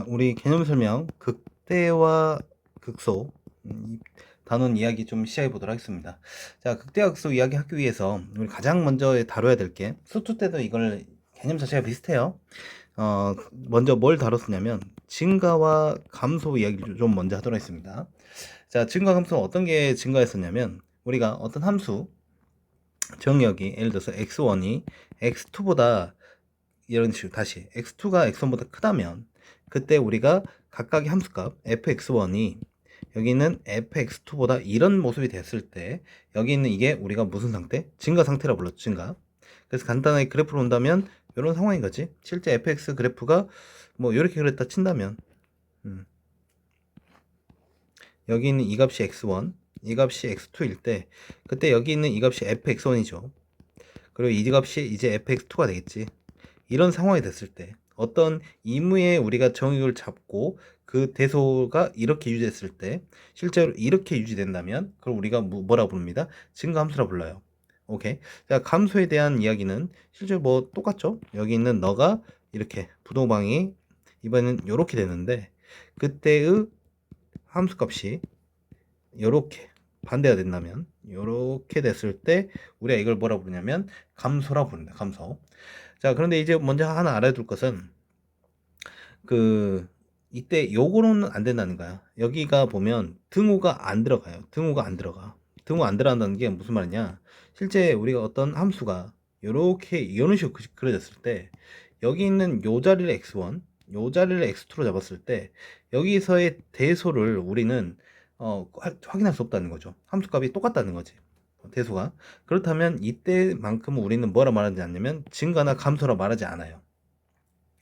우리 개념 설명, 극대와 극소, 이 단원 이야기 좀 시작해 보도록 하겠습니다. 자, 극대와 극소 이야기 하기 위해서 우리 가장 먼저 다뤄야 될 게, 수투 때도 이걸 개념 자체가 비슷해요. 먼저 뭘 다뤘었냐면, 증가와 감소 이야기를 좀 먼저 하도록 하겠습니다. 자, 증가 감소는 어떤 게 증가했었냐면, 우리가 어떤 함수, 정의역이 예를 들어서 x1이 x2보다 이런 식으로 다시 x2가 x1보다 크다면 그때 우리가 각각의 함수값 fx1이 여기 있는 fx2보다 이런 모습이 됐을 때 여기 있는 이게 우리가 무슨 상태? 증가 상태라 불렀죠. 증가. 그래서 간단하게 그래프를 본다면 이런 상황인 거지. 실제 fx 그래프가 뭐 이렇게 그랬다 친다면 여기 있는 이 값이 x1, 이 값이 x2일 때 그때 여기 있는 이 값이 fx1이죠. 그리고 이 값이 이제 fx2가 되겠지. 이런 상황이 됐을 때 어떤 임의의 우리가 정의를 잡고 그 대소가 이렇게 유지됐을 때 실제로 이렇게 유지된다면 그걸 우리가 뭐라 부릅니다? 증가함수라 불러요. 오케이. 자, 감소에 대한 이야기는 실제로 뭐 똑같죠? 여기 있는 너가 이렇게 부동방이 이번에는 이렇게 되는데 그때의 함수값이 이렇게 반대가 된다면 이렇게 됐을 때 우리가 이걸 뭐라 부르냐면 감소라 부른다. 감소. 자, 그런데 이제 먼저 하나 알아둘 것은 이때 요거는 안 된다는 거야. 여기가 보면 등호가 안 들어가요. 등호가 안 들어가. 등호 안 들어간다는 게 무슨 말이냐? 실제 우리가 어떤 함수가 요렇게 이런 식으로 그려졌을 때 여기 있는 요 자리를 x1, 요 자리를 x2로 잡았을 때 여기서의 대소를 우리는 확인할 수 없다는 거죠. 함수값이 똑같다는 거지. 대소가. 그렇다면 이때만큼은 우리는 뭐라 말하지 않냐면 증가나 감소라 말하지 않아요.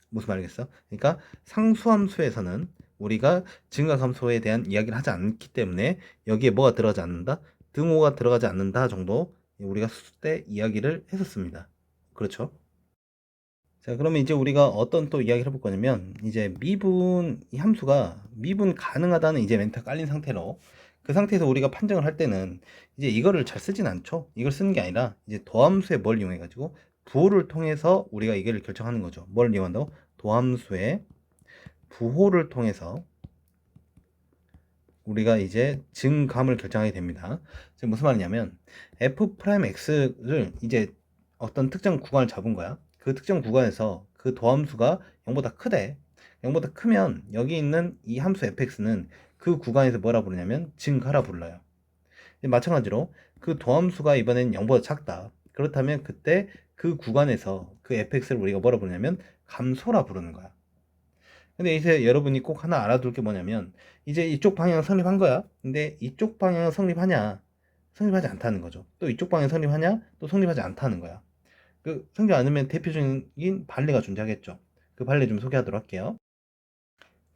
무슨 말이겠어? 그러니까 상수함수에서는 우리가 증가 감소에 대한 이야기를 하지 않기 때문에 여기에 뭐가 들어가지 않는다? 등호가 들어가지 않는다 정도 우리가 수수 때 이야기를 했었습니다. 그렇죠? 자, 그러면 이제 우리가 어떤 또 이야기를 해볼 거냐면 이제 미분 이 함수가 미분 가능하다는 이제 멘트가 깔린 상태로 그 상태에서 우리가 판정을 할 때는 이제 이거를 잘 쓰진 않죠. 이걸 쓰는 게 아니라 이제 도함수의 뭘 이용해 가지고 부호를 통해서 우리가 이걸 결정하는 거죠. 뭘 이용한다고? 도함수의 부호를 통해서 우리가 이제 증감을 결정하게 됩니다. 지금 무슨 말이냐면 f'x를 이제 어떤 특정 구간을 잡은 거야. 그 특정 구간에서 그 도함수가 0보다 크대. 0보다 크면 여기 있는 이 함수 fx는 그 구간에서 뭐라 부르냐면 증가라 불러요. 마찬가지로 그 도함수가 이번엔 0보다 작다. 그렇다면 그때 그 구간에서 그 fx를 우리가 뭐라 부르냐면 감소라 부르는 거야. 근데 이제 여러분이 꼭 하나 알아둘 게 뭐냐면 이제 이쪽 방향 성립한 거야. 근데 이쪽 방향 성립하냐? 성립하지 않다는 거죠. 또 이쪽 방향 성립하냐? 또 성립하지 않다는 거야. 그 성립 않으면 대표적인 판례가 존재하겠죠. 그 판례 좀 소개하도록 할게요.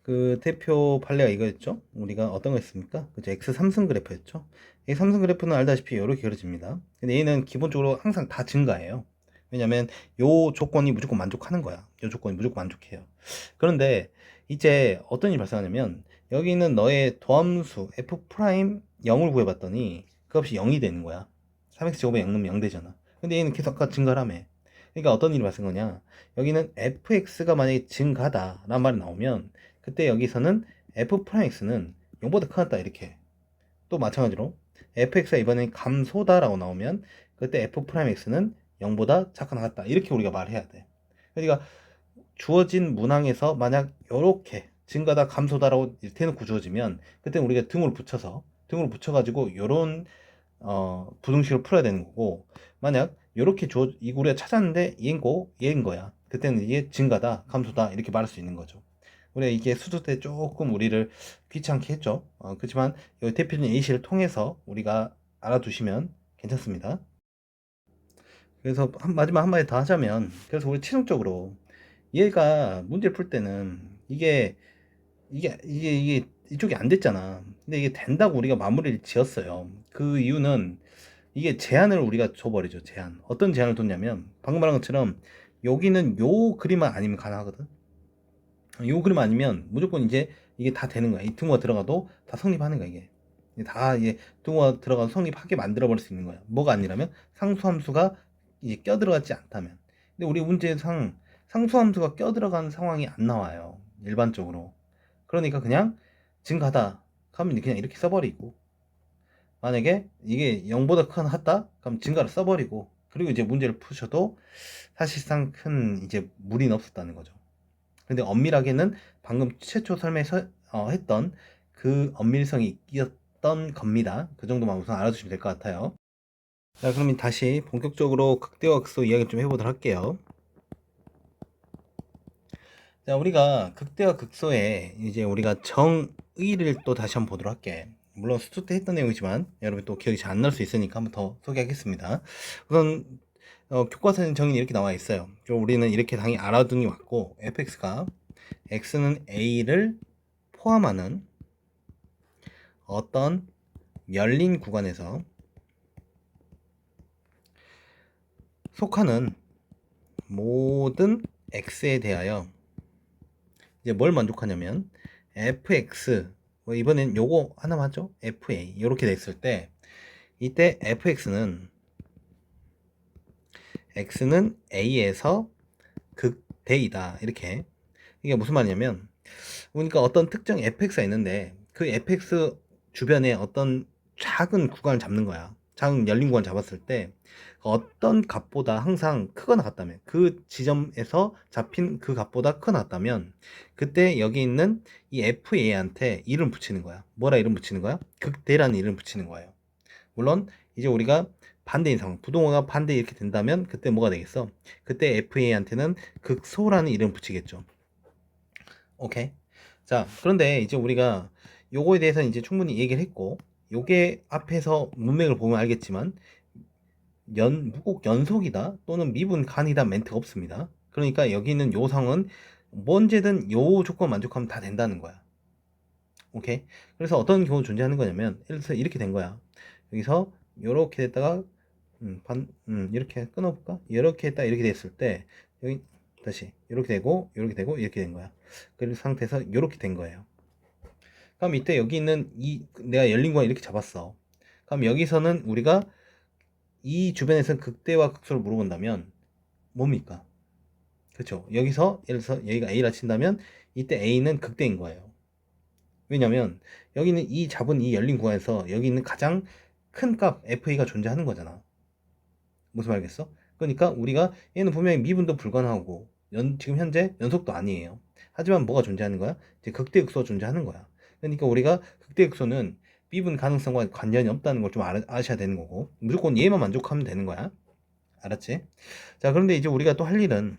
그 대표 판례가 이거였죠. 우리가 어떤 거 했습니까? 그죠? X 삼승 그래프였죠. 이 삼승 그래프는 알다시피 이렇게 그려집니다. 근데 얘는 기본적으로 항상 다 증가해요. 왜냐면 요 조건이 무조건 만족하는 거야. 요 조건이 무조건 만족해요. 그런데 이제 어떤 일이 발생하냐면 여기 있는 너의 도함수 f 프라임 0을 구해봤더니 그 값이 0이 되는 거야. 3x 제곱에 0 넣으면 0 되잖아. 근데 얘는 계속 아까 증가를 하며. 그러니까 어떤 일이 발생하냐? 여기는 fx가 만약에 증가다 라는 말이 나오면 그때 여기서는 f'x는 0보다 크다 이렇게. 또 마찬가지로 fx가 이번엔 감소다 라고 나오면 그때 f'x는 0보다 작거나 같다 이렇게 우리가 말해야 돼. 그러니까 주어진 문항에서 만약 이렇게 증가다 감소다라고 대놓고 주어지면 그때 우리가 등으로 붙여가지고 요런 부등식을 풀어야 되는 거고, 만약 이렇게 우리가 찾았는데 얘인 거야. 그때는 이게 증가다 감소다 이렇게 말할 수 있는 거죠. 우리가 이게 수도 때 조금 우리를 귀찮게 했죠. 그렇지만 이 대표적인 예시를 통해서 우리가 알아두시면 괜찮습니다. 그래서 마지막 한마디 더 하자면, 그래서 우리 최종적으로 얘가 문제를 풀 때는 이게 이쪽이 안 됐잖아. 근데 이게 된다고 우리가 마무리를 지었어요. 그 이유는 이게 제한을 우리가 줘버리죠. 제한. 어떤 제한을 뒀냐면 방금 말한 것처럼 여기는 요 그림만 아니면 가능하거든. 요 그림 아니면 무조건 이제 이게 다 되는 거야. 이 등호가 들어가도 다 성립하는 거야. 이게 다 이제 등호가 들어가서 성립하게 만들어 버릴 수 있는 거야. 뭐가 아니라면 상수함수가 이제 껴들어가지 않다면. 근데 우리 문제상 상수함수가 껴들어가는 상황이 안 나와요. 일반적으로. 그러니까 그냥 증가다 하면 그냥 이렇게 써버리고, 만약에 이게 0보다 큰 하다 그럼 증가를 써버리고, 그리고 이제 문제를 푸셔도 사실상 큰 이제 무리는 없었다는 거죠. 근데 엄밀하게는 방금 최초 설명에서 했던 그 엄밀성이 있었던 겁니다. 그 정도만 우선 알아두시면 될 것 같아요. 자, 그러면 다시 본격적으로 극대화 극소 이야기 좀 해보도록 할게요. 자, 우리가 극대화 극소에 이제 우리가 정의를 또 다시 한번 보도록 할게. 물론 수투 때 했던 내용이지만 여러분 또 기억이 잘 안 날 수 있으니까 한번 더 소개하겠습니다. 우선 교과서에 정의는 이렇게 나와 있어요. 우리는 이렇게 당연히 알아두니 맞고, fx가 x는 a를 포함하는 어떤 열린 구간에서 속하는 모든 x에 대하여 이제 뭘 만족하냐면 fx, 뭐 이번엔 요거 하나만 하죠. fa 이렇게 됐을 때, 이때 fx는 x는 a에서 극대이다, 이렇게. 이게 무슨 말이냐면, 그러니까 어떤 특정 fx가 있는데 그 fx 주변에 어떤 작은 구간을 잡는 거야. 작은 열린 구간을 잡았을 때 어떤 값보다 항상 크거나 같다면, 그 지점에서 잡힌 그 값보다 크거나 같다면, 그때 여기 있는 이 fa한테 이름 붙이는 거야. 뭐라 이름 붙이는 거야? 극대라는 이름 붙이는 거예요. 물론 이제 우리가 반대인 상황, 부동호가 반대 이렇게 된다면 그때 뭐가 되겠어? 그때 fa한테는 극소라는 이름 붙이겠죠. 오케이. 자, 그런데 이제 우리가 요거에 대해서 이제 충분히 얘기를 했고, 요게 앞에서 문맥을 보면 알겠지만 무곡 연속이다 또는 미분 간이다 멘트가 없습니다. 그러니까 여기 있는 요 상은 언제든 요 조건 만족하면 다 된다는 거야. 오케이. 그래서 어떤 경우 존재하는 거냐면, 예를 들어서 이렇게 된 거야. 여기서 요렇게 됐다가 이렇게 끊어볼까? 이렇게 했다 이렇게 됐을 때, 여기 다시 이렇게 되고 이렇게 되고 이렇게 된 거야. 그 상태에서 이렇게 된 거예요. 그럼 이때 여기 있는 이 내가 열린 구간 이렇게 잡았어. 그럼 여기서는 우리가 이 주변에서는 극대와 극소를 물어본다면 뭡니까? 그렇죠. 여기서 예를 들어서 여기가 A라 친다면 이때 A는 극대인 거예요. 왜냐면 여기는 이 잡은 이 열린 구간에서 여기 있는 가장 큰 값 FA가 존재하는 거잖아. 무슨 말이겠어? 그러니까 우리가 얘는 분명히 미분도 불가능하고 지금 현재 연속도 아니에요. 하지만 뭐가 존재하는 거야? 이제 극대극소가 존재하는 거야. 그러니까 우리가 극대극소는 미분 가능성과 관련이 없다는 걸 좀 아셔야 되는 거고, 무조건 얘만 만족하면 되는 거야. 알았지? 자, 그런데 이제 우리가 또 할 일은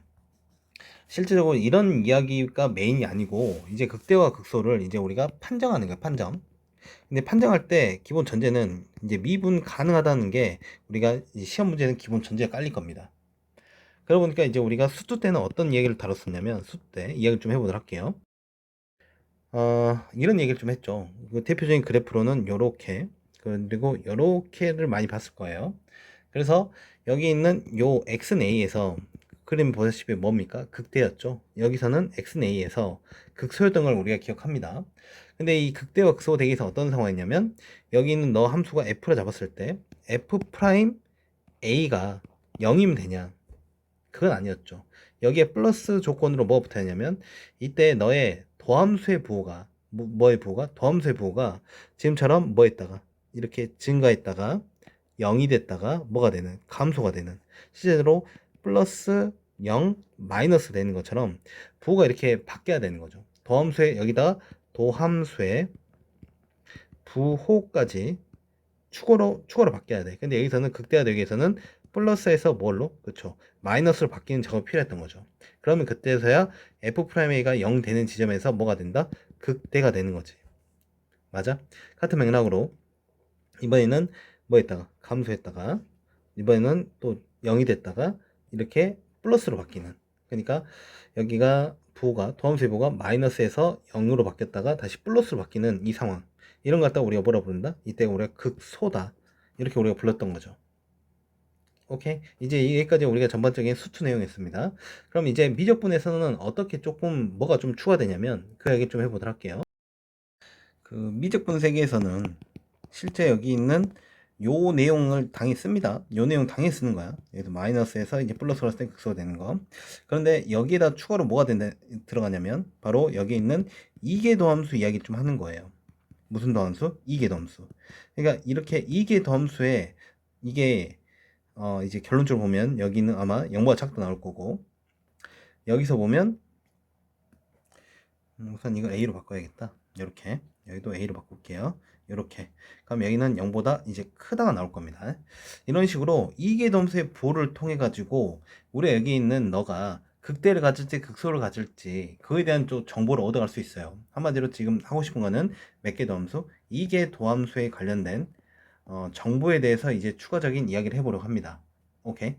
실제적으로 이런 이야기가 메인이 아니고, 이제 극대와 극소를 이제 우리가 판정하는 거야, 판정. 근데 판정할 때 기본 전제는 이제 미분 가능하다는 게, 우리가 시험 문제는 기본 전제가 깔릴 겁니다. 그러다 보니까 이제 우리가 수투 때는 어떤 얘기를 다뤘었냐면, 수투 때 이야기를 좀 해보도록 할게요. 이런 얘기를 좀 했죠. 그 대표적인 그래프로는 요렇게, 그리고 요렇게를 많이 봤을 거예요. 그래서 여기 있는 요 x는 a에서, 그림 보시다시피 뭡니까? 극대였죠. 여기서는 x는 a에서 극소였던 걸 우리가 기억합니다. 근데 이 극대와 극소 대기에서 어떤 상황이냐면, 여기 있는 너 함수가 f라 잡았을 때 f 프라임 a가 0이면 되냐? 그건 아니었죠. 여기에 플러스 조건으로 뭐가 붙어있냐면, 이때 너의 도함수의 부호가 뭐의 부호가? 도함수의 부호가 지금처럼 뭐 했다가 이렇게 증가했다가 0이 됐다가 뭐가 되는, 감소가 되는, 실제로 플러스 0 마이너스 되는 것처럼 부호가 이렇게 바뀌어야 되는 거죠. 도함수의 여기다 도함수의 부호까지 축으로 바뀌어야 돼. 근데 여기서는 극대화되기 위해서는 플러스에서 뭘로? 그쵸, 마이너스로 바뀌는 작업이 필요했던 거죠. 그러면 그때서야 f'a가 0 되는 지점에서 뭐가 된다? 극대가 되는 거지. 맞아? 같은 맥락으로 이번에는 뭐 했다가 감소했다가, 이번에는 또 0이 됐다가 이렇게 플러스로 바뀌는, 그러니까 여기가 부호가, 도함수의 부호가 마이너스에서 0으로 바뀌었다가 다시 플러스로 바뀌는 이 상황, 이런 거 갖다가 우리가 뭐라 부른다? 이때 우리가 극소다, 이렇게 우리가 불렀던 거죠. 오케이, 이제 여기까지 우리가 전반적인 수투 내용이었습니다. 그럼 이제 미적분에서는 어떻게 조금 뭐가 좀 추가되냐면, 그 얘기 좀 해보도록 할게요. 그 미적분 세계에서는 실제 여기 있는 요 내용을 당연히 씁니다. 요 내용 당연히 쓰는 거야. 여기서 마이너스에서 이제 플러스로 된 극소가 되는 거. 그런데 여기에다 추가로 뭐가 들어가냐면 바로 여기 있는 이계도함수 이야기를 좀 하는 거예요. 무슨 도함수? 이계도함수. 그러니까 이렇게 이계도함수에 이게 이제 결론적으로 보면 여기는 아마 0보다 작다 나올 거고, 여기서 보면 우선 이거 A로 바꿔야겠다. 이렇게 여기도 A로 바꿀게요. 이렇게 그럼 여기는 0보다 이제 크다가 나올 겁니다. 이런 식으로 이계도함수의 부호를 통해 가지고 우리 여기 있는 너가 극대를 가질지 극소를 가질지 그에 대한 좀 정보를 얻어갈 수 있어요. 한마디로 지금 하고 싶은 거는 몇계도함수, 이계도함수에 관련된 정보에 대해서 이제 추가적인 이야기를 해보려고 합니다. 오케이.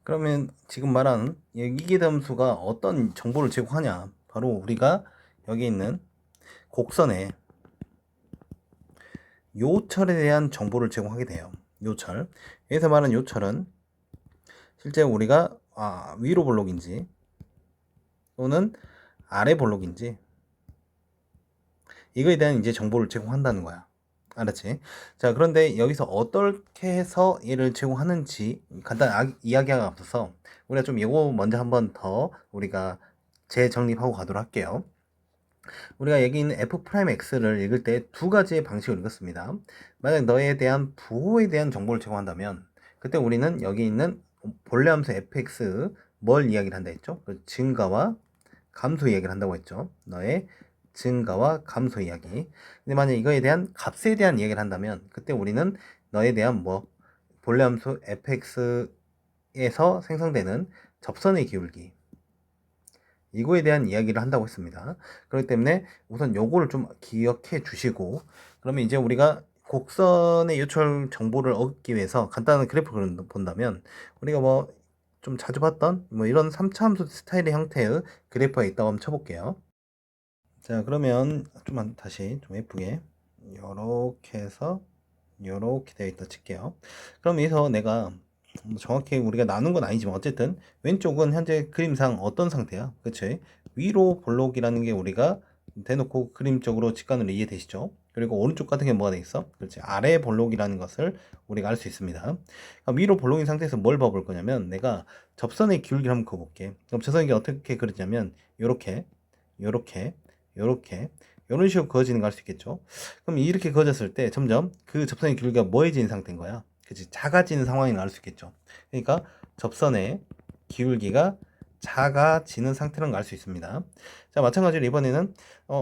그러면 지금 말한 이계도함수가 어떤 정보를 제공하냐, 바로 우리가 여기 있는 곡선에 요철에 대한 정보를 제공하게 돼요. 요철. 여기서 말하는 요철은 실제 우리가 위로 볼록인지 또는 아래 볼록인지 이거에 대한 이제 정보를 제공한다는 거야. 알았지? 자, 그런데 여기서 어떻게 해서 얘를 제공하는지 간단히 이야기하고 앞서서 우리가 좀 이거 먼저 한번 더 우리가 재정립하고 가도록 할게요. 우리가 여기 있는 f'x를 읽을 때 두 가지의 방식을 읽었습니다. 만약 너에 대한 부호에 대한 정보를 제공한다면 그때 우리는 여기 있는 본래 함수 fx 뭘 이야기를 한다 했죠? 그 증가와 감소 이야기를 한다고 했죠. 너의 증가와 감소 이야기. 근데 만약 이거에 대한 값에 대한 이야기를 한다면 그때 우리는 너에 대한 본래 함수 fx에서 생성되는 접선의 기울기, 이거에 대한 이야기를 한다고 했습니다. 그렇기 때문에 우선 요거를 좀 기억해 주시고, 그러면 이제 우리가 곡선의 요철 정보를 얻기 위해서 간단한 그래프를 본다면 우리가 좀 자주 봤던 이런 3차 함수 스타일의 형태의 그래프가 있다고 한번 쳐볼게요. 자, 그러면 좀만 다시 좀 예쁘게 요렇게 해서 요렇게 되어 있다 칠게요. 그럼 여기서 내가 정확히 우리가 나눈 건 아니지만 어쨌든 왼쪽은 현재 그림상 어떤 상태야? 그치? 위로 볼록이라는 게 우리가 대놓고 그림적으로 직관으로 이해되시죠? 그리고 오른쪽 같은 게 뭐가 돼 있어? 그렇지, 아래 볼록이라는 것을 우리가 알 수 있습니다. 그럼 위로 볼록인 상태에서 뭘 봐볼 거냐면 내가 접선의 기울기를 한번 그어볼게. 그럼 접선이 어떻게 그리냐면 요렇게 요렇게 요렇게 이런 식으로 그어지는 거 알 수 있겠죠? 그럼 이렇게 그어졌을 때 점점 그 접선의 기울기가 뭐해지는 상태인 거야? 그치, 작아지는 상황이 알 수 있겠죠. 그러니까 접선의 기울기가 작아지는 상태라는 걸 알 수 있습니다. 자, 마찬가지로 이번에는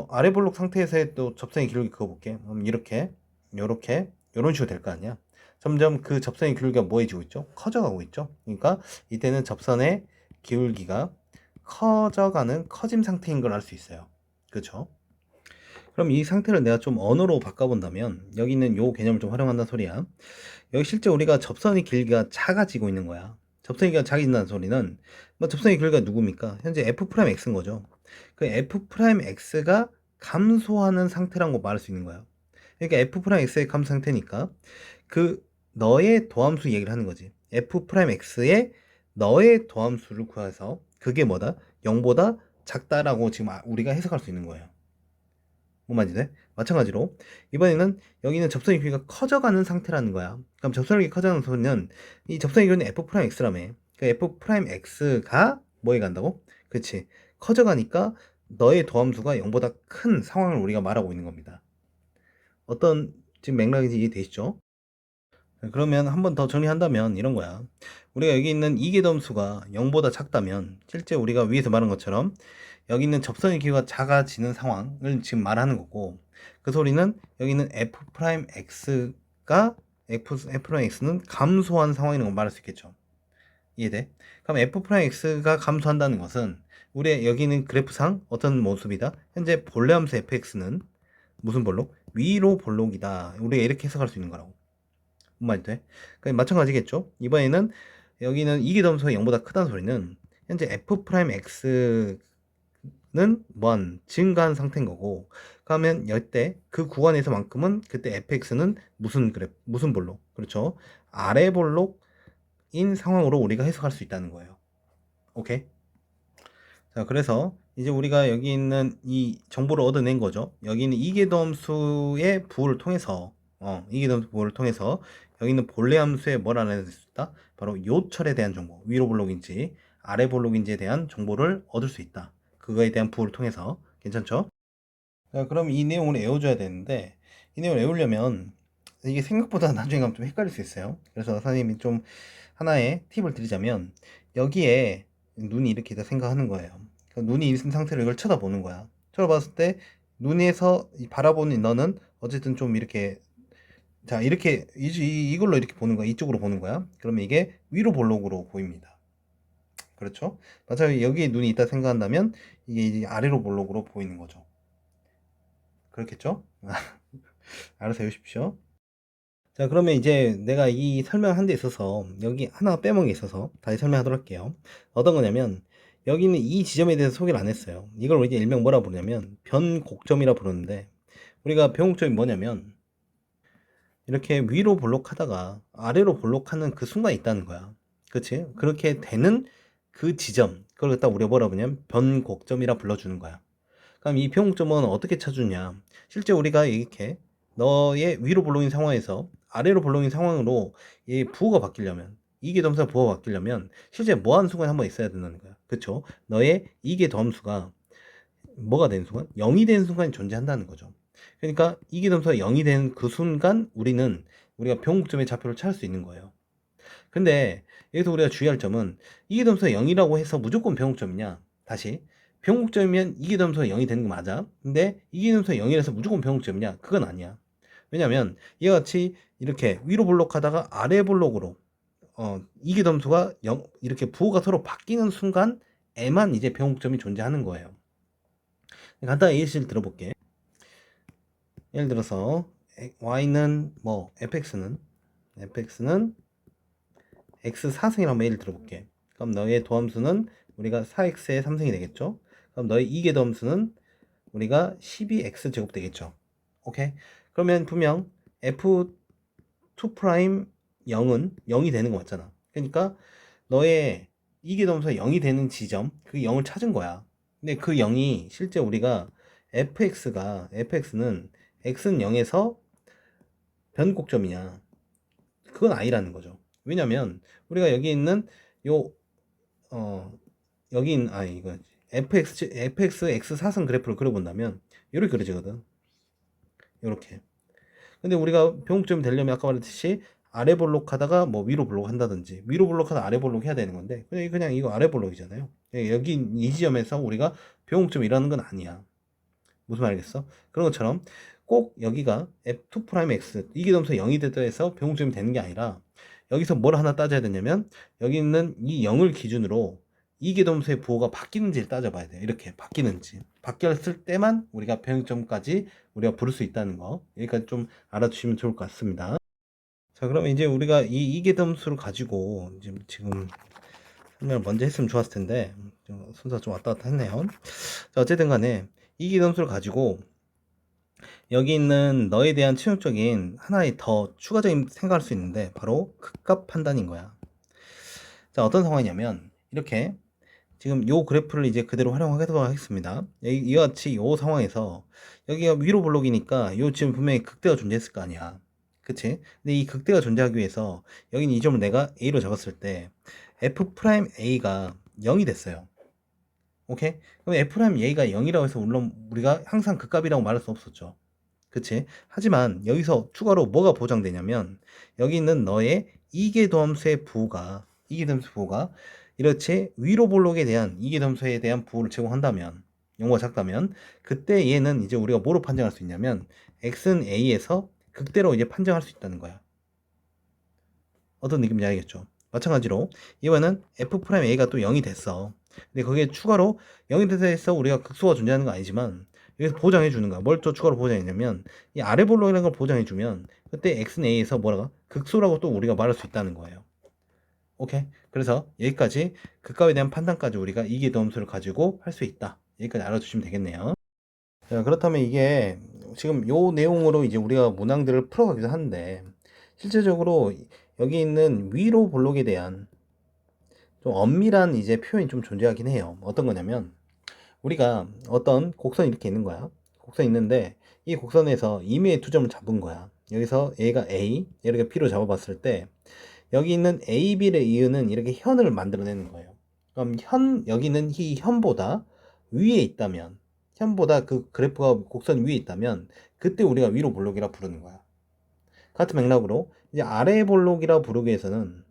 아래 볼록 상태에서의 또 접선의 기울기 그어볼게. 이렇게 요렇게 요런 식으로 될 거 아니야. 점점 그 접선의 기울기가 뭐해지고 있죠? 커져가고 있죠. 그러니까 이때는 접선의 기울기가 커져가는 커짐 상태인 걸 알 수 있어요. 그렇죠? 그럼 이 상태를 내가 좀 언어로 바꿔본다면 여기 있는 요 개념을 좀 활용한다는 소리야. 여기 실제 우리가 접선의 길이가 작아지고 있는 거야. 접선의 길이가 작아진다는 소리는 접선의 길이가 누굽니까? 현재 f'x인 거죠. 그 f'x가 감소하는 상태라고 말할 수 있는 거야. 그러니까 f'x의 감소 상태니까 그 너의 도함수 얘기를 하는 거지. f'x의 너의 도함수를 구해서 그게 뭐다? 0보다 작다라고 지금 우리가 해석할 수 있는 거예요. 뭔 말인지 돼? 마찬가지로 이번에는 여기는 접선의 길이가 커져가는 상태라는 거야. 그럼 접선의 길이가 커져가는 소리는 이 접선의 길이는 f'x라며. 그 f'x가 뭐에 간다고? 그치, 커져가니까 너의 도함수가 0보다 큰 상황을 우리가 말하고 있는 겁니다. 어떤 지금 맥락인지 이해되시죠? 그러면 한 번 더 정리한다면 이런 거야. 우리가 여기 있는 이계도함수가 0보다 작다면 실제 우리가 위에서 말한 것처럼 여기 있는 접선의 길이가 작아지는 상황을 지금 말하는 거고, 그 소리는 여기 있는 f'x가 f'x는 감소한 상황이라는 걸 말할 수 있겠죠. 이해돼? 그럼 f'x가 감소한다는 것은 우리 여기 있는 그래프상 어떤 모습이다? 현재 본래 함수 fx는 무슨 볼록? 위로 볼록이다. 우리가 이렇게 해석할 수 있는 거라고. 뭔 말이 돼? 마찬가지겠죠? 이번에는 여기는 이계도함수가 0보다 크다는 소리는 현재 f'x는 증가한 상태인 거고, 그러면 이때 그 구간에서만큼은 그때 fx는 무슨 볼록? 그렇죠? 아래 볼록인 상황으로 우리가 해석할 수 있다는 거예요. 오케이? 자, 그래서 이제 우리가 여기 있는 이 정보를 얻어낸 거죠. 여기 있는 이계도함수의 부호를 통해서 이기점수 보호를 통해서 여기 있는 본래 함수에 뭘 알아낼 수 있다? 바로 요철에 대한 정보, 위로 볼록인지 아래 볼록인지에 대한 정보를 얻을 수 있다. 그거에 대한 부호를 통해서. 괜찮죠? 자, 그럼 이 내용을 외워줘야 되는데, 이 내용을 외우려면 이게 생각보다 나중에 가면 좀 헷갈릴 수 있어요. 그래서 선생님이 좀 하나의 팁을 드리자면, 여기에 눈이 이렇게 있다 생각하는 거예요. 그러니까 눈이 있는 상태로 이걸 쳐다보는 거야. 쳐다봤을 때 눈에서 바라보는 너는 어쨌든 좀 이렇게, 자, 이렇게 이걸로 이렇게 보는 거야. 이쪽으로 보는 거야. 그러면 이게 위로 볼록으로 보입니다. 그렇죠? 마찬가지로 여기에 눈이 있다 생각한다면 이게 이제 아래로 볼록으로 보이는 거죠. 그렇겠죠? 알아서 해주십시오. 자, 그러면 이제 내가 이 설명한 데 있어서 여기 하나 빼먹은 게 있어서 다시 설명하도록 할게요. 어떤 거냐면 여기는 이 지점에 대해서 소개를 안 했어요. 이걸 이제 일명 뭐라 부르냐면 변곡점이라 부르는데, 우리가 변곡점이 뭐냐면 이렇게 위로 볼록하다가 아래로 볼록하는 그 순간이 있다는 거야. 그치? 그렇게 되는 그 지점, 그걸 갖다 우리가 뭐라 부르냐면 변곡점이라 불러주는 거야. 그럼 이 변곡점은 어떻게 찾주냐? 실제 우리가 이렇게 너의 위로 볼록인 상황에서 아래로 볼록인 상황으로 이 부호가 바뀌려면, 이계 점수가 부호가 바뀌려면 실제 뭐 하는 순간이 한번 있어야 된다는 거야. 그쵸? 너의 이계 점수가 뭐가 되는 순간? 0이 되는 순간이 존재한다는 거죠. 그러니까 이계 점수가 0이 되는 그 순간 우리가 변곡점의 좌표를 찾을 수 있는 거예요. 근데 여기서 우리가 주의할 점은 이계 점수가 0이라고 해서 무조건 변곡점이냐? 다시, 변곡점이면 이계 점수가 0이 되는 거 맞아. 근데 이계 점수가 0이라서 무조건 변곡점이냐? 그건 아니야. 왜냐면 이와 같이 이렇게 위로 볼록하다가 아래 볼록으로 이계 점수가 0, 이렇게 부호가 서로 바뀌는 순간에만 이제 변곡점이 존재하는 거예요. 간단히 예시를 들어볼게. 예를 들어서 y는 뭐 fx는 x 4승이라고 한번 예를 들어볼게. 그럼 너의 도함수는 우리가 4x의 3승이 되겠죠. 그럼 너의 이계 도함수는 우리가 12x 제곱 되겠죠. 오케이. 그러면 분명 f2' 0은 0이 되는 거 맞잖아. 그러니까 너의 이계 도함수가 0이 되는 지점, 그 0을 찾은 거야. 근데 그 0이 실제 우리가 fx는 x는 0에서 변곡점이냐? 그건 아니라는 거죠. 왜냐면 우리가 여기 있는 요 여기 있는 이거 fx x4선 그래프를 그려본다면 이렇게 그려지거든. 이렇게. 근데 우리가 변곡점이 되려면 아까 말했듯이 아래 볼록 하다가 뭐 위로 볼록 한다든지, 위로 볼록하다 아래 볼록 해야 되는 건데 그냥 이거 아래 볼록이잖아요. 여기 이 지점에서 우리가 변곡점이라는 건 아니야. 무슨 말이겠어? 그런 것처럼 꼭 여기가 f2'x 이게 점수 0이 됐다 해서 변곡점이 되는 게 아니라, 여기서 뭘 하나 따져야 되냐면 여기 있는 이 0을 기준으로 이계 점수의 부호가 바뀌는지를 따져봐야 돼요. 이렇게 바뀌었을 때만 우리가 변곡점까지 우리가 부를 수 있다는 거, 여기까지 좀 알아두시면 좋을 것 같습니다. 자, 그러면 이제 우리가 이 이계 점수를 가지고 지금 설명을 먼저 했으면 좋았을 텐데 순서가 좀 왔다 갔다 했네요. 자, 어쨌든 간에 이계 점수를 가지고 여기 있는 너에 대한 치명적인 하나의 더 추가적인 생각할 수 있는데 바로 극값 판단인 거야. 자, 어떤 상황이냐면 이렇게 지금 요 그래프를 이제 그대로 활용하도록 하겠습니다. 이와 같이 요 상황에서 여기가 위로 볼록이니까 요 지금 분명히 극대가 존재했을 거 아니야. 그치? 근데 이 극대가 존재하기 위해서 여기는 이 점을 내가 A로 잡았을 때 F'A가 0이 됐어요. 오케이? 그럼 F'A가 0이라고 해서 물론 우리가 항상 극값이라고 말할 수 없었죠. 그치? 하지만 여기서 추가로 뭐가 보장되냐면 여기 있는 너의 이계도함수의 부호가 이렇게 위로 볼록에 대한 이계도함수에 대한 부호를 제공한다면, 용어가 작다면, 그때 얘는 이제 우리가 뭐로 판정할 수 있냐면 x는 a에서 극대로 이제 판정할 수 있다는 거야. 어떤 느낌인지 알겠죠? 마찬가지로 이번에는 f'a가 또 0이 됐어. 근데 거기에 추가로 0이 돼서 우리가 극소가 존재하는 건 아니지만 여기서 보장해 주는 거야. 뭘 또 추가로 보장했냐면 이 아래 볼록이라는 걸 보장해 주면 그때 x는 a에서 뭐라고? 극소라고 또 우리가 말할 수 있다는 거예요. 오케이? 그래서 여기까지 극값에 대한 판단까지 우리가 이계도함수를 가지고 할 수 있다. 여기까지 알아두시면 되겠네요. 자, 그렇다면 이게 지금 요 내용으로 이제 우리가 문항들을 풀어가기도 하는데 실제적으로 여기 있는 위로 볼록에 대한 좀 엄밀한 이제 표현이 좀 존재하긴 해요. 어떤 거냐면 우리가 어떤 곡선이 이렇게 있는 거야. 곡선이 있는데 이 곡선에서 임의의 두 점을 잡은 거야. 여기서 A가 A, 이렇게 B로 잡아봤을 때 여기 있는 A, B의 이유는 이렇게 현을 만들어내는 거예요. 그럼 여기는 이 현보다 위에 있다면, 현보다 그 그래프가 곡선 위에 있다면 그때 우리가 위로 볼록이라 부르는 거야. 같은 맥락으로 이제 아래 볼록이라 부르기 위해서는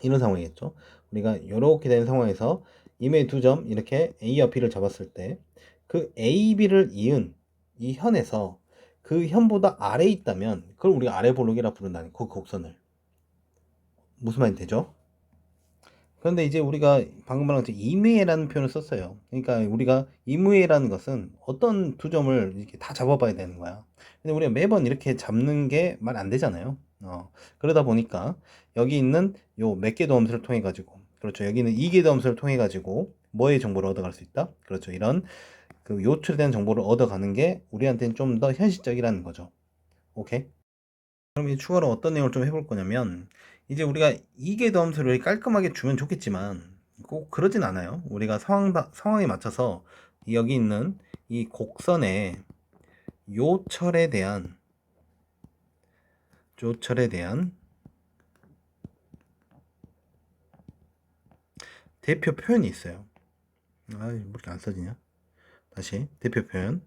이런 상황이겠죠. 우리가 이렇게 된 상황에서 임의 두 점 이렇게 A와 B를 잡았을 때 그 A, B를 이은 이 현에서 그 현보다 아래에 있다면 그걸 우리가 아래 볼록이라 부른다는 그 곡선을. 무슨 말이 되죠? 그런데 이제 우리가 방금 말한 것처럼 임의라는 표현을 썼어요. 그러니까 우리가 임의라는 것은 어떤 두 점을 이렇게 다 잡아봐야 되는 거야. 근데 우리가 매번 이렇게 잡는 게 말 안 되잖아요. 그러다 보니까 여기 있는 요 몇 개 도함수를 통해 가지고, 그렇죠. 여기는 2개 도함수를 통해 가지고 뭐의 정보를 얻어갈 수 있다? 그렇죠. 이런 그 요출된 정보를 얻어가는 게 우리한테는 좀 더 현실적이라는 거죠. 오케이? 그럼 이 추가로 어떤 내용을 좀 해볼 거냐면, 이제 우리가 이계 도함수를 깔끔하게 주면 좋겠지만 꼭 그러진 않아요. 우리가 상황에 맞춰서 여기 있는 이 곡선의 요철에 대한 대표 표현이 있어요. 왜 이렇게 안 써지냐? 다시 대표 표현.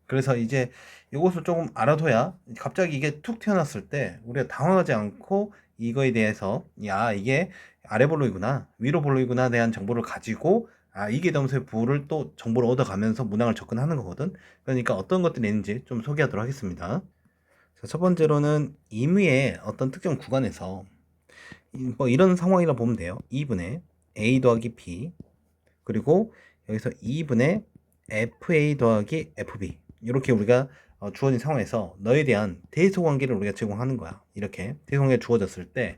그래서 이제 이것을 조금 알아둬야 갑자기 이게 툭 튀어났을 때 우리가 당황하지 않고 이거에 대해서 야, 이게 아래 볼록이구나 위로 볼록이구나 대한 정보를 가지고 이게 점수의 부를 또 정보를 얻어가면서 문항을 접근하는 거거든. 그러니까 어떤 것들이 있는지 좀 소개하도록 하겠습니다. 자, 첫 번째로는 임의의 어떤 특정 구간에서 뭐 이런 상황이라 보면 돼요. 2분의 a 더하기 b, 그리고 여기서 2분의 fa 더하기 fb, 이렇게 우리가 주어진 상황에서 너에 대한 대소관계를 우리가 제공하는 거야. 이렇게 대소관계가 주어졌을 때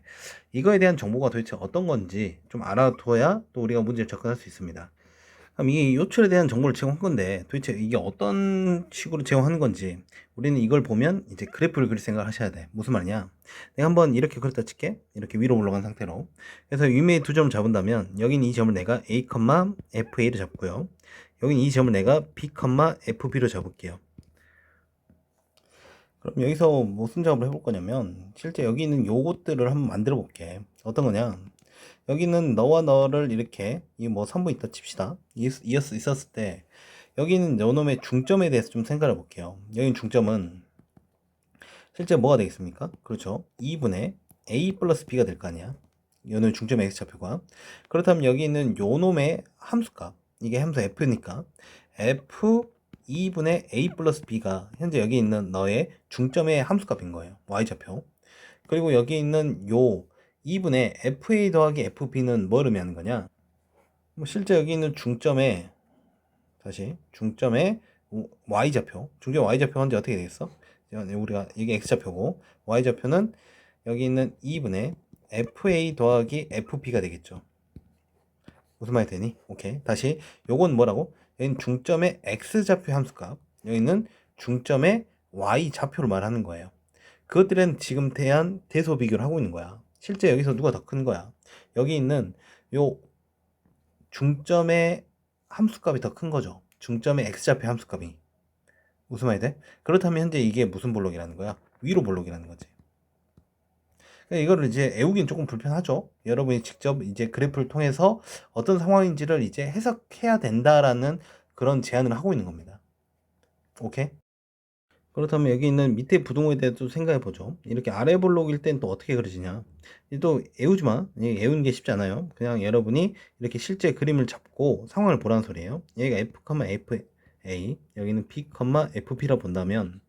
이거에 대한 정보가 도대체 어떤 건지 좀 알아둬야 또 우리가 문제를 접근할 수 있습니다. 그럼 이 요출에 대한 정보를 제공한 건데 도대체 이게 어떤 식으로 제공하는 건지 우리는 이걸 보면 이제 그래프를 그릴 생각을 하셔야 돼. 무슨 말이냐? 내가 한번 이렇게 그렸다 칠게. 이렇게 위로 올라간 상태로. 그래서 위메의 두 점을 잡은다면 여긴 이 점을 내가 A, FA로 잡고요. 여긴 이 점을 내가 B, FB로 잡을게요. 그럼 여기서 무슨 작업을 해볼 거냐면 실제 여기 있는 요것들을 한번 만들어 볼게. 어떤 거냐? 여기는 너와 너를 이렇게 이 뭐 선분 있다 칩시다. 있었을 때 여기는 요놈의 중점에 대해서 좀 생각해 볼게요. 여기 중점은 실제 뭐가 되겠습니까? 그렇죠. 2분의 a 플러스 b가 될 거 아니야. 요놈의 중점의 x좌표가. 그렇다면 여기 있는 요놈의 함수값, 이게 함수 f니까 f 2분의 a 플러스 b가 현재 여기 있는 너의 중점의 함수값인 거예요. y좌표. 그리고 여기 있는 요 2분의 fa 더하기 fb는 뭘 의미하는 거냐? 뭐 실제 여기 있는 중점의 y좌표, 중점 y좌표 현재 어떻게 되겠어? 우리가 이게 x좌표고 y좌표는 여기 있는 2분의 fa 더하기 fb가 되겠죠. 무슨 말이 되니? 오케이. 다시 요건 뭐라고? 여기는 중점의 x좌표 함수값, 여기는 중점의 y좌표를 말하는 거예요. 그것들은 지금 대한 대소 비교를 하고 있는 거야. 실제 여기서 누가 더 큰 거야? 여기 있는 요 중점의 함수값이 더 큰 거죠. 중점의 x좌표 함수값이. 무슨 말이 돼? 그렇다면 현재 이게 무슨 볼록이라는 거야? 위로 볼록이라는 거지. 그러니까 이거를 이제 애우기는 조금 불편하죠. 여러분이 직접 이제 그래프를 통해서 어떤 상황인지를 이제 해석해야 된다라는 그런 제안을 하고 있는 겁니다. 오케이? 그렇다면 여기 있는 밑에 부동호에 대해서 생각해 보죠. 이렇게 아래 볼록일 땐 또 어떻게 그려지냐? 또 애우지 마. 애우는 게 쉽지 않아요. 그냥 여러분이 이렇게 실제 그림을 잡고 상황을 보라는 소리예요. 여기가 f, fa, 여기는 b, fp라 본다면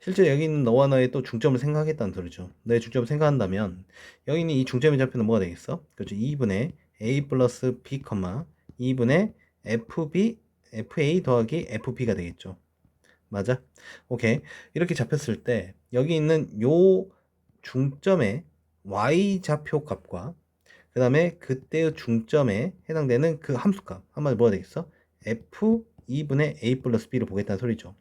실제 여기 있는 너와 나의 또 중점을 생각하겠다는 소리죠. 너의 중점을 생각한다면 여기 있는 이 중점의 좌표는 뭐가 되겠어? 그렇죠. 2분의 a 플러스 b, 2분의 fb, fa 더하기 fp가 되겠죠. 맞아? 오케이. 이렇게 잡혔을 때 여기 있는 요 중점의 y좌표 값과 그 다음에 그때의 중점에 해당되는 그 함수값 한마디로 뭐가 되겠어? f 2분의 a 플러스 b로 보겠다는 소리죠.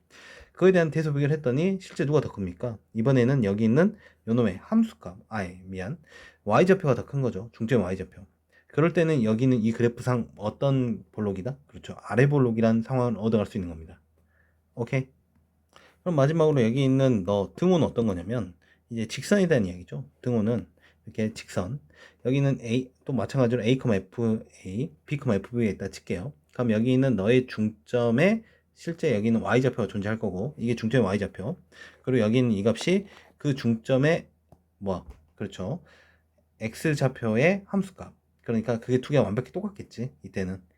그거에 대한 대소 비교를 했더니 실제 누가 더 큽니까? 이번에는 여기 있는 요놈의 함수값, y좌표가 더 큰 거죠. 중점 y좌표. 그럴 때는 여기는 이 그래프상 어떤 볼록이다? 그렇죠. 아래 볼록이란 상황을 얻어갈 수 있는 겁니다. 오케이? 그럼 마지막으로 여기 있는 등호는 어떤 거냐면 이제 직선에 대한 이야기죠. 등호는 이렇게 직선. 여기는 A, 또 마찬가지로 A, FA, B, FB에 있다 칠게요. 그럼 여기 있는 너의 중점에 실제 여기는 Y좌표가 존재할 거고, 이게 중점의 Y좌표. 그리고 여기 있는 이 값이 그 중점의 그렇죠. X좌표의 함수값. 그러니까 그게 두 개가 완벽히 똑같겠지.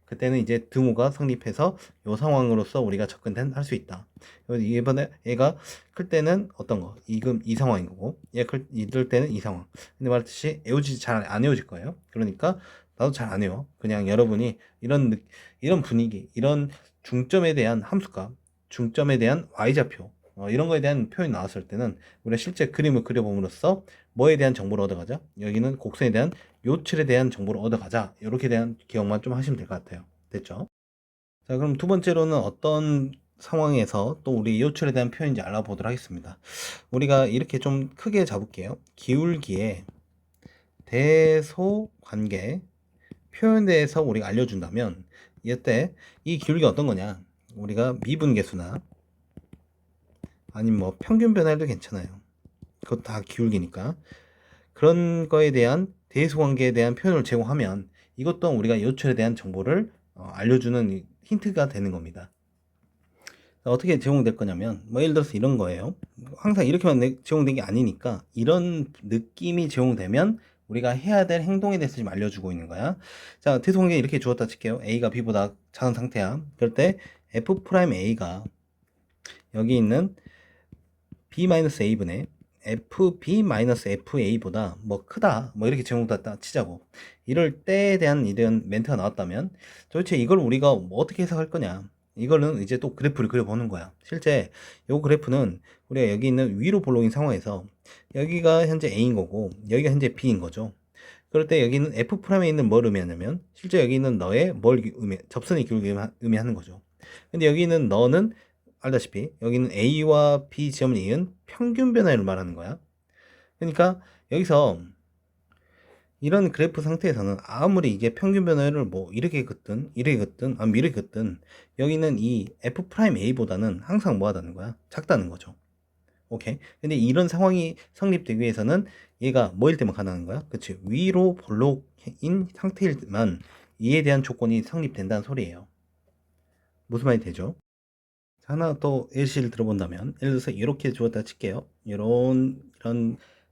그때는 이제 등호가 성립해서 이 상황으로서 우리가 접근할 수 있다. 이번에 얘가 클 때는 어떤 거? 이 상황인 거고, 이럴 때는 이 상황. 근데 말했듯이 잘 안 외워질 거예요. 그러니까 나도 잘 안 외워. 그냥 여러분이 이런 분위기, 이런 중점에 대한 함수값, 중점에 대한 y좌표, 이런 거에 대한 표현이 나왔을 때는 우리가 실제 그림을 그려봄으로써 뭐에 대한 정보를 얻어가자. 여기는 곡선에 대한 요철에 대한 정보를 얻어가자. 이렇게 대한 기억만 좀 하시면 될 것 같아요. 됐죠? 자, 그럼 두 번째로는 어떤 상황에서 또 우리 요철에 대한 표현인지 알아보도록 하겠습니다. 우리가 이렇게 좀 크게 잡을게요. 기울기의 대소관계 표현에 대해서 우리가 알려준다면 이때 이 기울기가 어떤 거냐? 우리가 미분계수나 아니면 평균 변화도 괜찮아요. 그것도 다 기울기니까. 그런 거에 대한 대소관계에 대한 표현을 제공하면 이것 또한 우리가 요철에 대한 정보를 알려주는 힌트가 되는 겁니다. 어떻게 제공될 거냐면 예를 들어서 이런 거예요. 항상 이렇게만 제공된 게 아니니까 이런 느낌이 제공되면 우리가 해야 될 행동에 대해서 지금 알려주고 있는 거야. 자, 대소관계 이렇게 주었다 칠게요. A가 B보다 작은 상태야. 그럴 때 F'A가 여기 있는 B-A분의 FB-FA보다 크다 이렇게 제공됐다 치자고. 이럴 때에 대한 이런 멘트가 나왔다면 도대체 이걸 우리가 어떻게 해석할 거냐. 이거는 이제 또 그래프를 그려보는 거야. 실제 이 그래프는 우리가 여기 있는 위로 볼록인 상황에서 여기가 현재 A인 거고 여기가 현재 B인 거죠. 그럴 때 여기는 F'에 있는 뭘 의미하냐면 실제 여기 있는 너의 접선의 기울기 의미하는 거죠. 근데 여기 있는 너는 알다시피 여기는 A와 B 지점을 이은 평균 변화를 말하는 거야. 그러니까 여기서 이런 그래프 상태에서는 아무리 이게 평균 변화를 이렇게 긋든 아니면 이렇게 긋든 여기는 이 F'A보다는 항상 뭐하다는 거야? 작다는 거죠. 오케이. 근데 이런 상황이 성립되기 위해서는 얘가 뭐일 때만 가능한 거야? 그치? 위로 볼록인 상태일만 이에 대한 조건이 성립된다는 소리예요. 무슨 말이 되죠? 하나 또 예시를 들어본다면 예를 들어서 이렇게 주었다 칠게요. 이런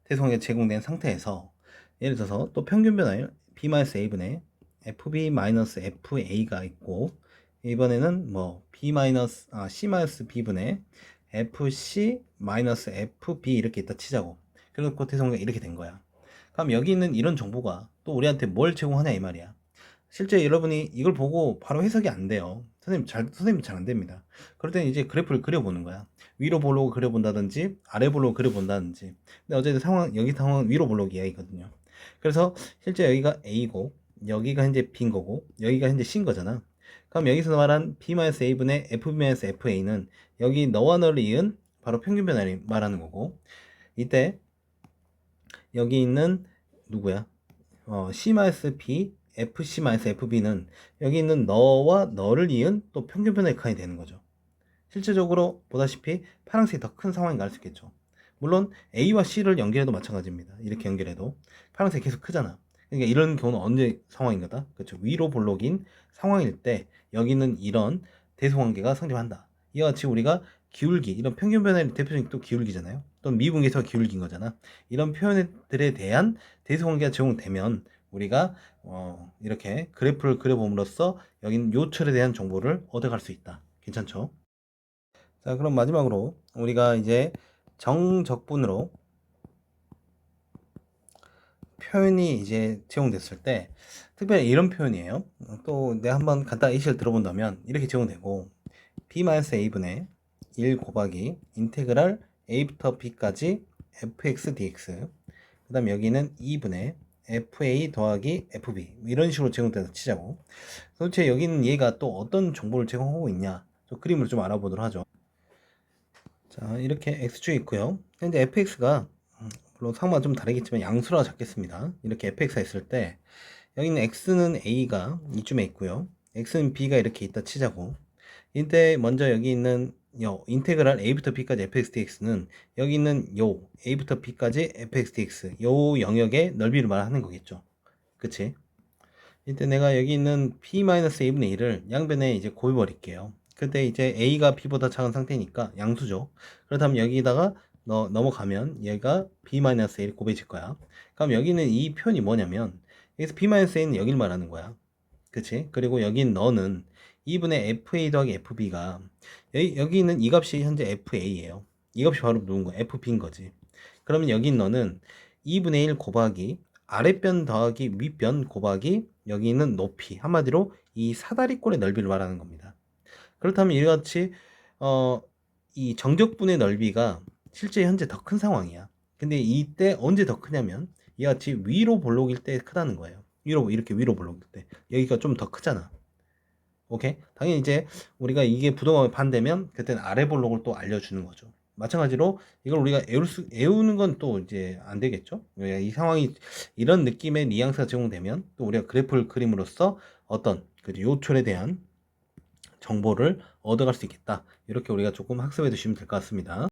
대성에 제공된 상태에서 예를 들어서 또 평균 변화율 B-A분의 FB-FA가 있고 이번에는 C-B분의 FC-FB 이렇게 있다 치자고. 그리고 대성에 이렇게 된 거야. 그럼 여기 있는 이런 정보가 또 우리한테 뭘 제공하냐 이 말이야. 실제 여러분이 이걸 보고 바로 해석이 안 돼요. 선생님 잘 안 됩니다. 그럴 때는 이제 그래프를 그려보는 거야. 위로 볼록을 그려본다든지 아래 볼록을 그려본다든지. 근데 어쨌든 여기 상황은 위로 볼록 이야기거든요. 그래서 실제 여기가 A고 여기가 현재 B인 거고 여기가 현재 C인 거잖아. 그럼 여기서 말한 B-A분의 FB-FA는 여기 너와 너를 이은 바로 평균 변화를 말하는 거고 이때 여기 있는 누구야? C-B FC-FB는 여기 있는 너와 너를 이은 또 평균 변화의 칸이 되는 거죠. 실제적으로 보다시피 파란색이 더 큰 상황이 갈 수 있겠죠. 물론 A와 C를 연결해도 마찬가지입니다. 이렇게 연결해도 파란색이 계속 크잖아. 그러니까 이런 경우는 언제 상황인 거다? 그렇죠. 위로 볼록인 상황일 때 여기는 이런 대소관계가 성립한다. 이와 같이 우리가 기울기, 이런 평균 변화의 대표적인 또 기울기잖아요. 또 미분계에서 기울기인 거잖아. 이런 표현들에 대한 대소관계가 제공되면 우리가 이렇게 그래프를 그려봄으로써 여기는 요철에 대한 정보를 얻어갈 수 있다. 괜찮죠? 자, 그럼 마지막으로 우리가 이제 정적분으로 표현이 이제 제공됐을 때 특별히 이런 표현이에요. 또 내가 한번 간단히 예시를 들어본다면 이렇게 제공되고 B-A분의 1 곱하기 인테그랄 A부터 B까지 fx dx 그 다음 여기는 2분의 fa 더하기 fb 이런 식으로 제공돼서 치자고. 도대체 여기는 얘가 또 어떤 정보를 제공하고 있냐, 그림을 좀 알아보도록 하죠. 자, 이렇게 x축이 있고요. 현재 fx가 물론 상황은 좀 다르겠지만 양수라 잡겠습니다. 이렇게 fx가 있을 때 여기는 x는 a가 이쯤에 있고요, x는 b가 이렇게 있다 치자고. 이때 먼저 여기 있는 요 인테그랄 a부터 b까지 fxdx는 여기 있는 요 a부터 b까지 fxdx 요 영역의 넓이를 말하는 거겠죠. 그치? 이때 내가 여기 있는 p-a분의 1을 양변에 이제 곱해 버릴게요. 그때 이제 a가 b보다 작은 상태니까 양수죠. 그렇다면 여기다가 넘어가면 얘가 b-a를 곱해질 거야. 그럼 여기는 이 표현이 뭐냐면 여기서 b-a는 여길 말하는 거야. 그치? 그리고 여긴 너는 2분의 fa 더하기 fb가 여기 있는 이 값이 현재 fa예요. 이 값이 바로 누군 거야? fb인 거지. 그러면 여긴 너는 2분의 1 곱하기 아랫변 더하기 윗변 곱하기 여기 있는 높이, 한마디로 이 사다리꼴의 넓이를 말하는 겁니다. 그렇다면 이같이 이 정적분의 넓이가 실제 현재 더 큰 상황이야. 근데 이때 언제 더 크냐면 이같이 위로 볼록일 때 크다는 거예요. 이렇게 위로 볼록일 때 여기가 좀 더 크잖아. 오케이? 당연히 이제 우리가 이게 부동함의 반대면 그때는 아래 볼록을 또 알려주는 거죠. 마찬가지로 이걸 우리가 애우는 건 또 이제 안 되겠죠? 왜 이 상황이 이런 느낌의 뉘앙스가 제공되면 또 우리가 그래프를 그림으로써 어떤 그 요철에 대한 정보를 얻어갈 수 있겠다. 이렇게 우리가 조금 학습해 두시면 될 것 같습니다.